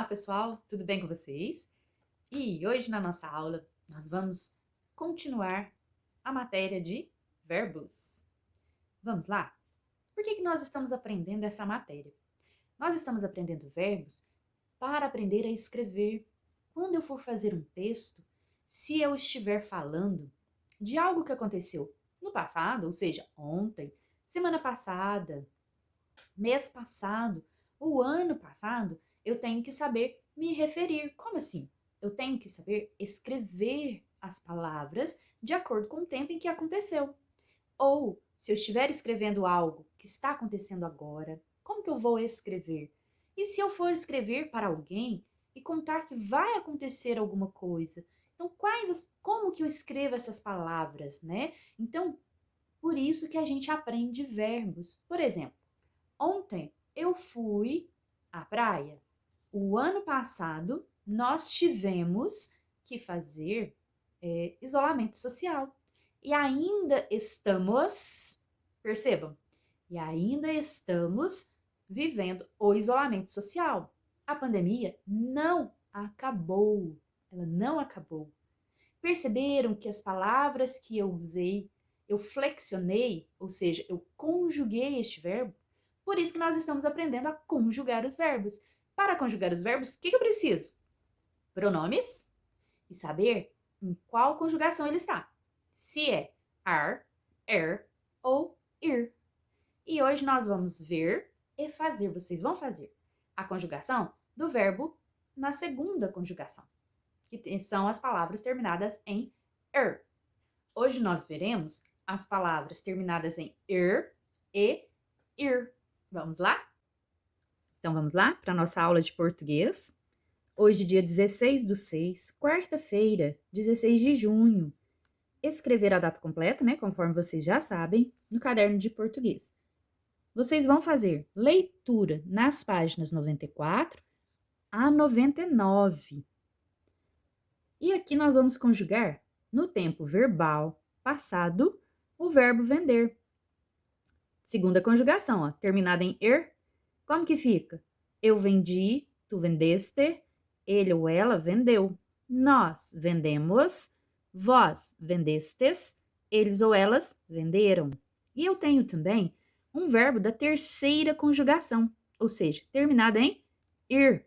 Olá, pessoal, tudo bem com vocês? E hoje na nossa aula nós vamos continuar a matéria de verbos. Vamos lá? Por que nós estamos aprendendo essa matéria? Nós estamos aprendendo verbos para aprender a escrever. Quando eu for fazer um texto, se eu estiver falando de algo que aconteceu no passado, ou seja, ontem, semana passada, mês passado, o ano passado, eu tenho que saber me referir. Como assim? Eu tenho que saber escrever as palavras de acordo com o tempo em que aconteceu. Ou, se eu estiver escrevendo algo que está acontecendo agora, como que eu vou escrever? E se eu for escrever para alguém e contar que vai acontecer alguma coisa? Então, como que eu escrevo essas palavras, né? Então, por isso que a gente aprende verbos. Por exemplo, ontem eu fui à praia. O ano passado nós tivemos que fazer isolamento social. E ainda estamos, percebam, e ainda estamos vivendo o isolamento social. A pandemia não acabou. Ela não acabou. Perceberam que as palavras que eu usei, eu flexionei, ou seja, eu conjuguei este verbo? Por isso que nós estamos aprendendo a conjugar os verbos. Para conjugar os verbos, o que eu preciso? Pronomes e saber em qual conjugação ele está. Se é ar, er ou ir. E hoje nós vamos ver e fazer. Vocês vão fazer a conjugação do verbo na segunda conjugação, que são as palavras terminadas em er. Hoje nós veremos as palavras terminadas em er e ir. Vamos lá? Então vamos lá para a nossa aula de português. Hoje, dia 16/6, quarta-feira, 16 de junho. Escrever a data completa, né, conforme vocês já sabem, no caderno de português. Vocês vão fazer leitura nas páginas 94 a 99. E aqui nós vamos conjugar, no tempo verbal passado, o verbo vender. Segunda conjugação, ó, terminada em er. Como que fica? Eu vendi, tu vendeste, ele ou ela vendeu. Nós vendemos, vós vendestes, eles ou elas venderam. E eu tenho também um verbo da terceira conjugação, ou seja, terminado em ir.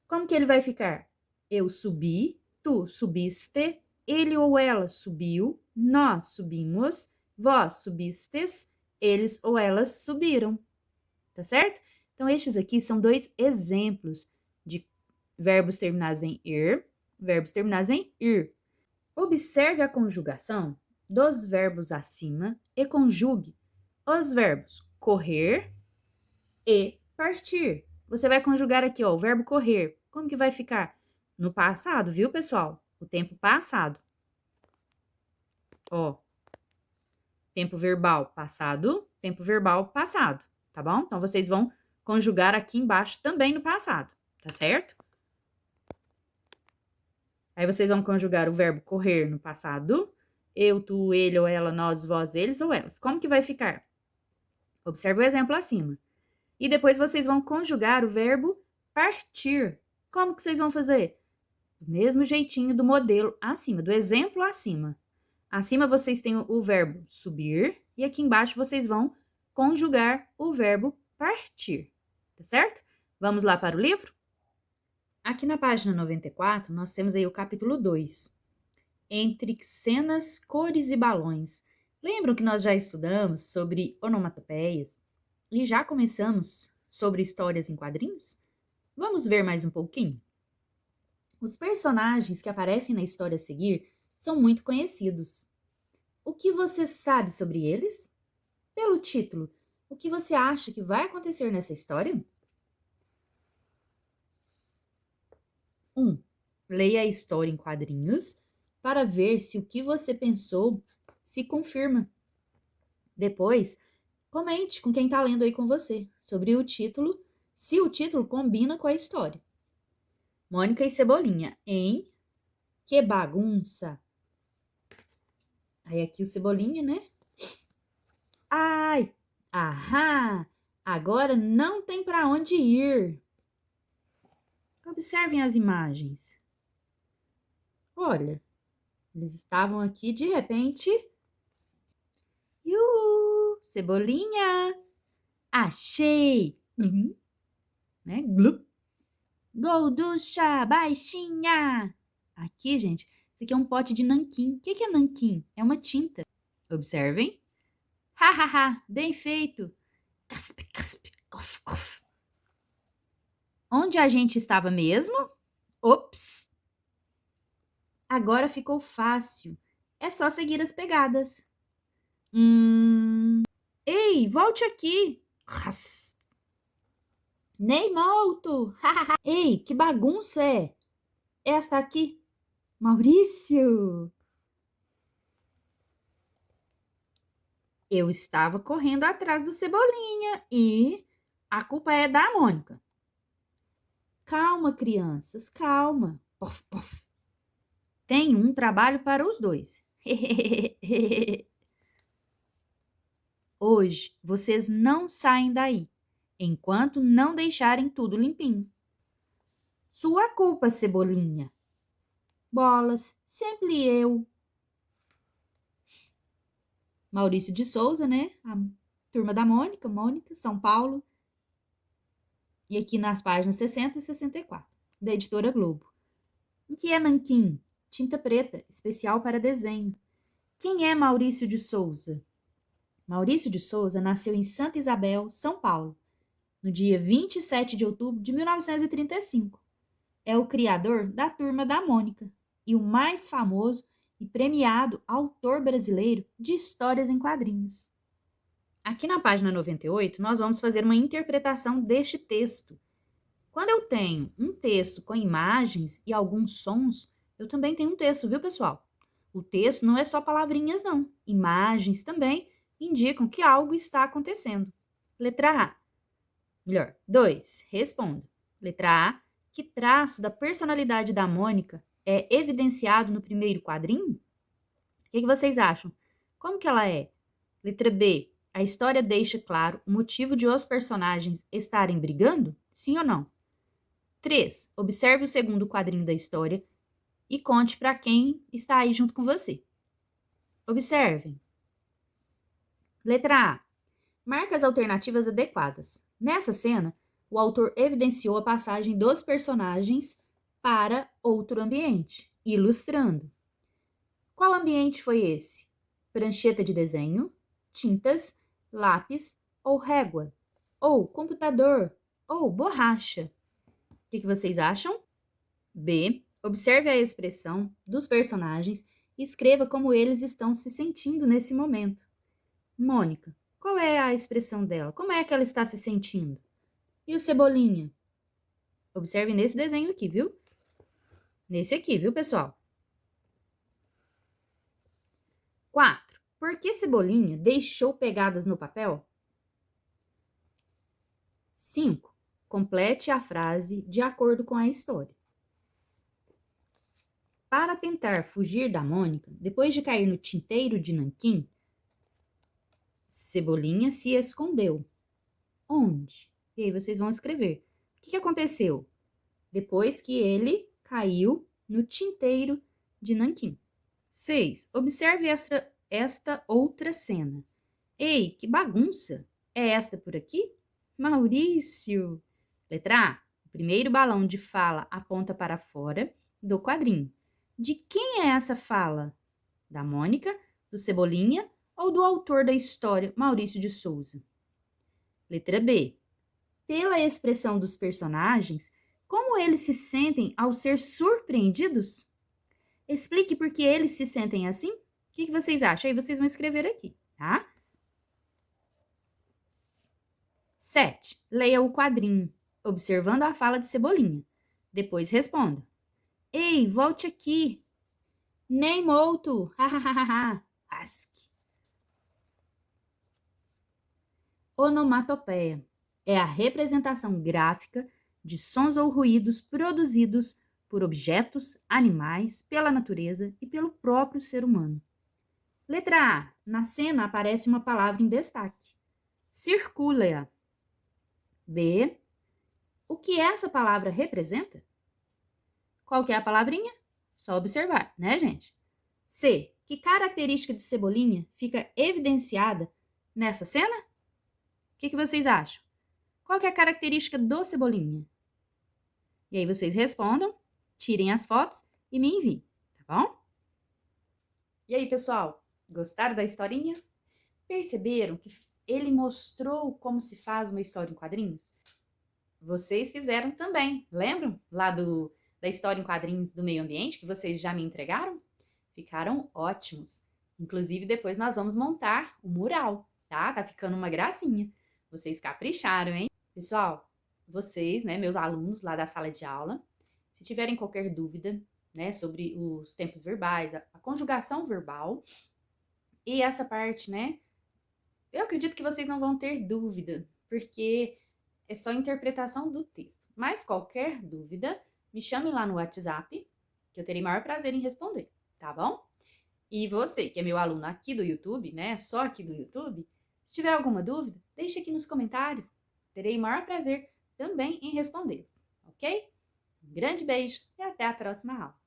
Como que ele vai ficar? Eu subi, tu subiste, ele ou ela subiu, nós subimos, vós subistes, eles ou elas subiram. Tá certo? Então, estes aqui são dois exemplos de verbos terminados em er, verbos terminados em ir. Observe a conjugação dos verbos acima e conjugue os verbos correr e partir. Você vai conjugar aqui, ó, o verbo correr. Como que vai ficar? No passado, viu, pessoal? O tempo passado. Ó, tempo verbal passado, tempo verbal passado, tá bom? Então, vocês vão conjugar aqui embaixo também no passado, tá certo? Aí vocês vão conjugar o verbo correr no passado. Eu, tu, ele ou ela, nós, vós, eles ou elas. Como que vai ficar? Observe o exemplo acima. E depois vocês vão conjugar o verbo partir. Como que vocês vão fazer? Do mesmo jeitinho do modelo acima, do exemplo acima. Acima vocês têm o verbo subir e aqui embaixo vocês vão conjugar o verbo partir, tá certo? Vamos lá para o livro? Aqui na página 94, nós temos aí o capítulo 2, entre cenas, cores e balões. Lembram que nós já estudamos sobre onomatopeias e já começamos sobre histórias em quadrinhos? Vamos ver mais um pouquinho? Os personagens que aparecem na história a seguir são muito conhecidos. O que você sabe sobre eles? Pelo título, o que você acha que vai acontecer nessa história? 1. Leia a história em quadrinhos para ver se o que você pensou se confirma. Depois, comente com quem está lendo aí com você sobre o título, se o título combina com a história. Mônica e Cebolinha, em Que Bagunça. Aí aqui o Cebolinha, né? Ai, ahá, agora não tem para onde ir. Observem as imagens. Olha, eles estavam aqui de repente. Cebolinha! Achei! Né? Glup. Golducha, baixinha! Aqui, gente, isso aqui é um pote de nanquim. O que é nanquim? É uma tinta. Observem. Ha, ha, ha! Bem feito! Casp, casp, cof, cof. Onde a gente estava mesmo? Ops! Agora ficou fácil. É só seguir as pegadas. Ei, volte aqui! Nem molto! Ei, que bagunça é? Esta aqui. Maurício! Eu estava correndo atrás do Cebolinha e a culpa é da Mônica. Calma, crianças, calma. Pof, pof. Tem um trabalho para os dois. Hoje vocês não saem daí, enquanto não deixarem tudo limpinho. Sua culpa, Cebolinha. Bolas, sempre eu. Maurício de Souza, né? A turma da Mônica, São Paulo. E aqui nas páginas 60 e 64, da editora Globo. O que é nanquim? Tinta preta, especial para desenho. Quem é Maurício de Souza? Maurício de Souza nasceu em Santa Isabel, São Paulo, no dia 27 de outubro de 1935. É o criador da Turma da Mônica e o mais famoso e premiado autor brasileiro de histórias em quadrinhos. Aqui na página 98, nós vamos fazer uma interpretação deste texto. Quando eu tenho um texto com imagens e alguns sons, eu também tenho um texto, viu, pessoal? O texto não é só palavrinhas, não. Imagens também indicam que algo está acontecendo. Letra A. Melhor, 2. Responda. Letra A. Que traço da personalidade da Mônica é evidenciado no primeiro quadrinho? O que vocês acham? Como que ela é? Letra B. A história deixa claro o motivo de os personagens estarem brigando? Sim ou não? 3. Observe o segundo quadrinho da história e conte para quem está aí junto com você. Observem. Letra A. Marque as alternativas adequadas. Nessa cena, o autor evidenciou a passagem dos personagens para outro ambiente, ilustrando. Qual ambiente foi esse? Prancheta de desenho, tintas, lápis ou régua? Ou computador? Ou borracha? O que vocês acham? B. Observe a expressão dos personagens e escreva como eles estão se sentindo nesse momento. Mônica, qual é a expressão dela? Como é que ela está se sentindo? E o Cebolinha? Observe nesse desenho aqui, viu? Nesse aqui, viu, pessoal? 4. Por que Cebolinha deixou pegadas no papel? 5. Complete a frase de acordo com a história. Para tentar fugir da Mônica, depois de cair no tinteiro de nanquim, Cebolinha se escondeu. Onde? E aí vocês vão escrever. O que aconteceu? Depois que ele caiu no tinteiro de nanquim. 6. Observe esta outra cena. Ei, que bagunça! É esta por aqui? Maurício! Letra A. O primeiro balão de fala aponta para fora do quadrinho. De quem é essa fala? Da Mônica, do Cebolinha ou do autor da história, Maurício de Souza? Letra B. Pela expressão dos personagens, como eles se sentem ao ser surpreendidos? Explique por que eles se sentem assim. O que vocês acham? Aí vocês vão escrever aqui, tá? 7. Leia o quadrinho, observando a fala de Cebolinha. Depois responda. Ei, volte aqui. Nem molto. Hahaha. Asque. Onomatopeia é a representação gráfica de sons ou ruídos produzidos por objetos, animais, pela natureza e pelo próprio ser humano. Letra A. Na cena aparece uma palavra em destaque. Circula. B. O que essa palavra representa? Qual que é a palavrinha? Só observar, né, gente? C. Que característica de Cebolinha fica evidenciada nessa cena? O que vocês acham? Qual que é a característica do Cebolinha? E aí vocês respondam, tirem as fotos e me enviem, tá bom? E aí, pessoal, gostaram da historinha? Perceberam que ele mostrou como se faz uma história em quadrinhos? Vocês fizeram também, lembram? Lá da história em quadrinhos do meio ambiente que vocês já me entregaram? Ficaram ótimos. Inclusive, depois nós vamos montar o mural, tá? Tá ficando uma gracinha. Vocês capricharam, hein? Pessoal, vocês, né, meus alunos lá da sala de aula, se tiverem qualquer dúvida, né, sobre os tempos verbais, a conjugação verbal e essa parte, né, eu acredito que vocês não vão ter dúvida, porque é só interpretação do texto. Mas qualquer dúvida, me chame lá no WhatsApp, que eu terei maior prazer em responder, tá bom? E você, que é meu aluno aqui do YouTube, né, só aqui do YouTube, se tiver alguma dúvida, deixe aqui nos comentários. Terei o maior prazer também em respondê-los, ok? Um grande beijo e até a próxima aula.